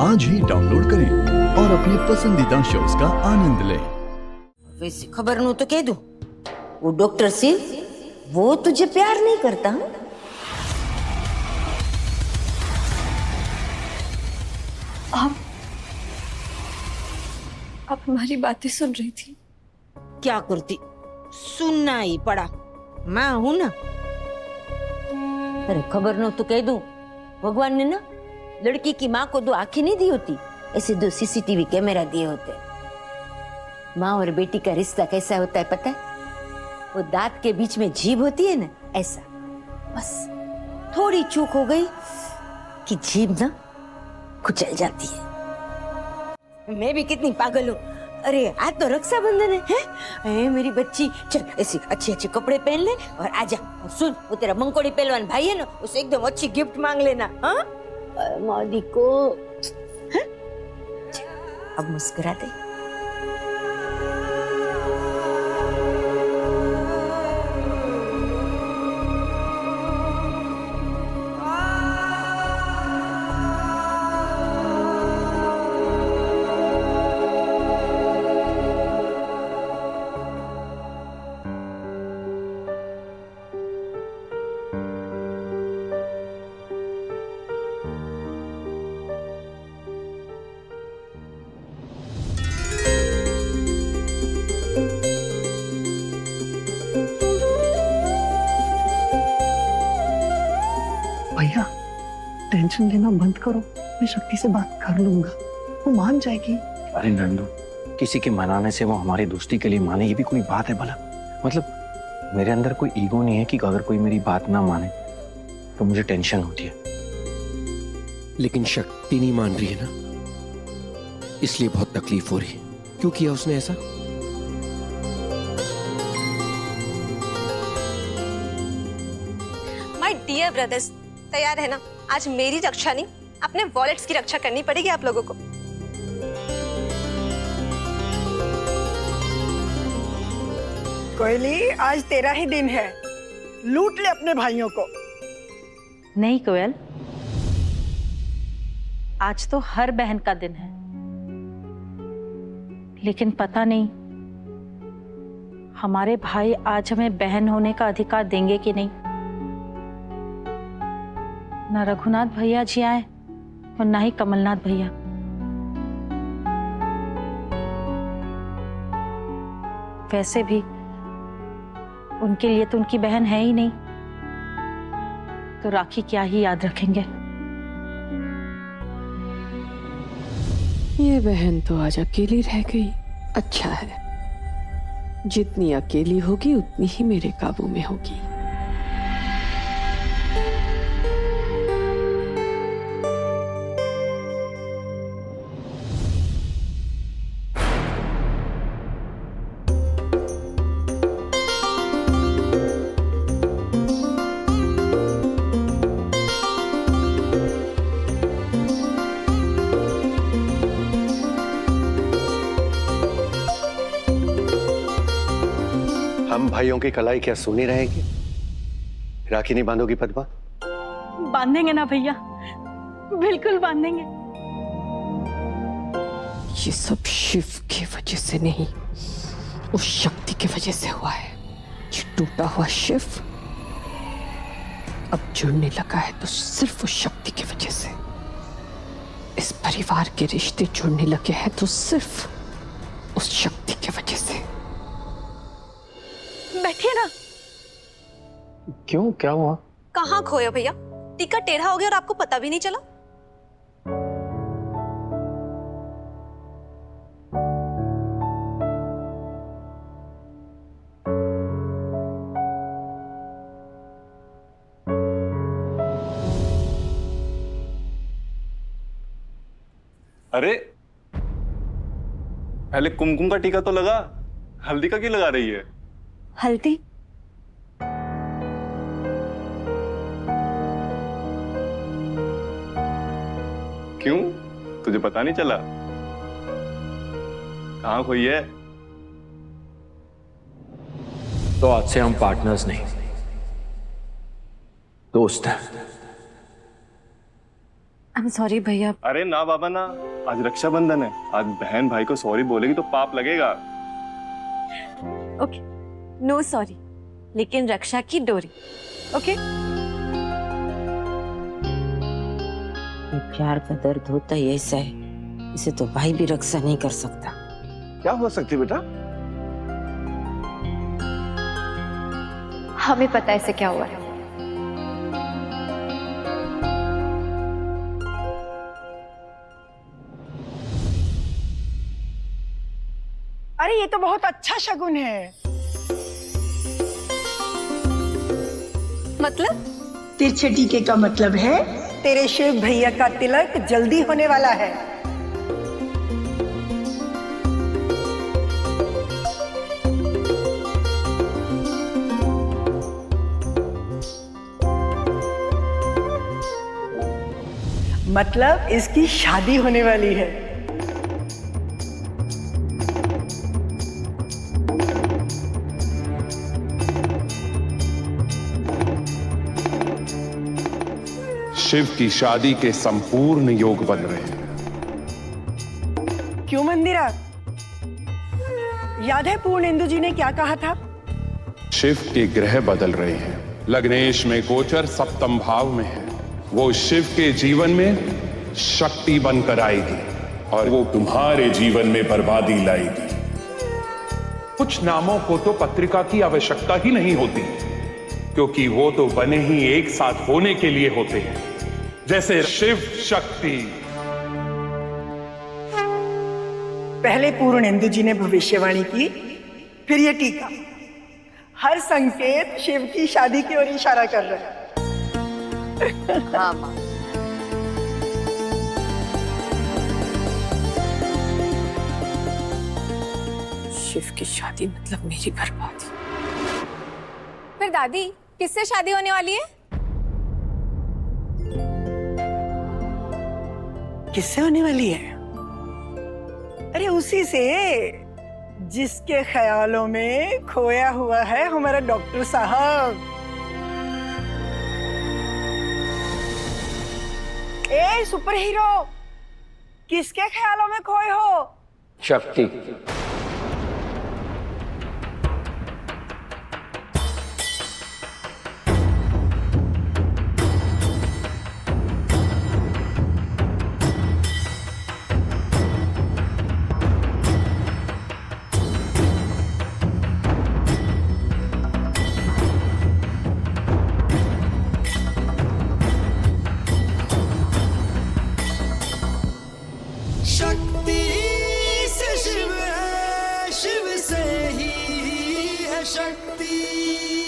आज ही डाउनलोड करें और अपने पसंदीदा शोज का आनंद लें। वैसे खबर नो तो कह दूं, वो डॉक्टर सिंह वो तुझे प्यार नहीं करता। आप हमारी बातें सुन रही थी। क्या करती, सुनना ही पड़ा, मैं हूं ना। अरे खबर नो तो कह दूं, भगवान ने ना लड़की की माँ को 2 आंखें नहीं दी होती, ऐसे 2 सीसीटीवी कैमरा दिए होते। माँ और बेटी का रिश्ता कैसा होता है पता है? वो दांत के बीच में जीभ होती है ना, ऐसा। बस थोड़ी चूक हो गई कि जीभ ना कुचल जाती है। मैं भी कितनी पागल हूँ। अरे आज तो रक्षाबंधन है, मेरी बच्ची, चल ऐसे अच्छे अच्छे कपड़े पहन ले और आजा। और सुन, वो तेरा मंकोड़ी पहलवान भाई है ना, उसे एकदम अच्छी गिफ्ट मांग लेना। हाँ मादी को, हाँ? अब मुस्कुरा दे। भैया टेंशन लेना बंद करो, मैं शक्ति से बात कर लूंगा, वो मान जाएगी। अरे नंदू, किसी के मनाने से वो हमारी दोस्ती के लिए माने, ये भी कोई बात है भला? मतलब मेरे अंदर कोई ईगो नहीं है कि अगर कोई मेरी बात ना माने तो मुझे टेंशन होती है। लेकिन शक्ति नहीं मान रही है ना, इसलिए बहुत तकलीफ हो रही है। क्यों किया उसने ऐसा? माय डियर ब्रदर्स, तैयार है ना? आज मेरी रक्षा नहीं, अपने वॉलेट्स की रक्षा करनी पड़ेगी आप लोगों को। कोयली, आज तेरा ही दिन है, लूट ले अपने भाइयों को। नहीं कोयल, आज तो हर बहन का दिन है, लेकिन पता नहीं हमारे भाई आज हमें बहन होने का अधिकार देंगे कि नहीं। ना रघुनाथ भैया जी आए और ना ही कमलनाथ भैया। वैसे भी उनके लिए तो उनकी बहन है ही नहीं, तो राखी क्या ही याद रखेंगे। ये बहन तो आज अकेली रह गई। अच्छा है, जितनी अकेली होगी उतनी ही मेरे काबू में होगी। हम भाइयों की कलाई क्या सुनी रहेगी? राखी नहीं बांधोगी पद्मा? बांधेंगे ना भैया, बिल्कुल बांधेंगे। ये सब शिव की वजह से नहीं, उस शक्ति की वजह से हुआ है। ये टूटा हुआ शिव अब जुड़ने लगा है तो सिर्फ उस शक्ति की वजह से। इस परिवार के रिश्ते जुड़ने लगे हैं तो सिर्फ उस शक्ति की वजह से। बैठिए ना। क्यों, क्या हुआ? कहाँ खोया भैया? टीका टेढ़ा हो गया और आपको पता भी नहीं चला। अरे पहले कुमकुम का टीका तो लगा, हल्दी का क्यों लगा रही है? हल्दी? क्यों, तुझे पता नहीं चला? कहाँ खोई है? तो आज से हम पार्टनर्स नहीं, दोस्त हैं। I'm sorry भैया। अरे ना बाबा ना, आज रक्षाबंधन है। आज बहन भाई को सॉरी बोलेगी तो पाप लगेगा। ओके, नो सॉरी, लेकिन रक्षा की डोरी। ओके? ये प्यार का दर्द होता ही ऐसा है, इसे तो भाई भी रक्षा नहीं कर सकता। क्या हो सकती बेटा? हमें पता है इसे क्या हुआ है। अरे ये तो बहुत अच्छा शगुन है। मतलब? तिरछे टीके का मतलब है तेरे शिव भैया का तिलक जल्दी होने वाला है। मतलब इसकी शादी होने वाली है। शिव की शादी के संपूर्ण योग बन रहे हैं। क्यों मंदिरा? याद है पूर्णेंदु जी ने क्या कहा था? शिव के ग्रह बदल रहे हैं। लग्नेश में गोचर सप्तम भाव में है। वो शिव के जीवन में शक्ति बनकर आएगी और वो तुम्हारे जीवन में बर्बादी लाएगी। कुछ नामों को तो पत्रिका की आवश्यकता ही नहीं होती, क्योंकि वो तो बने ही एक साथ होने के लिए होते हैं, जैसे शिव शक्ति। पहले पूर्णेंदु जी ने भविष्यवाणी की, फिर ये टीका। हर संकेत शिव की शादी की ओर इशारा कर रहा है। हाँ माँ। शिव की शादी मतलब मेरी बर्बादी। फिर दादी किससे शादी होने वाली है? किससे होने वाली है? अरे उसी से जिसके ख्यालों में खोया हुआ है हमारा डॉक्टर साहब। ए सुपर हीरो, किसके ख्यालों में खोए हो? शक्ति। शक्ति से शिव है, शिव से ही है शक्ति।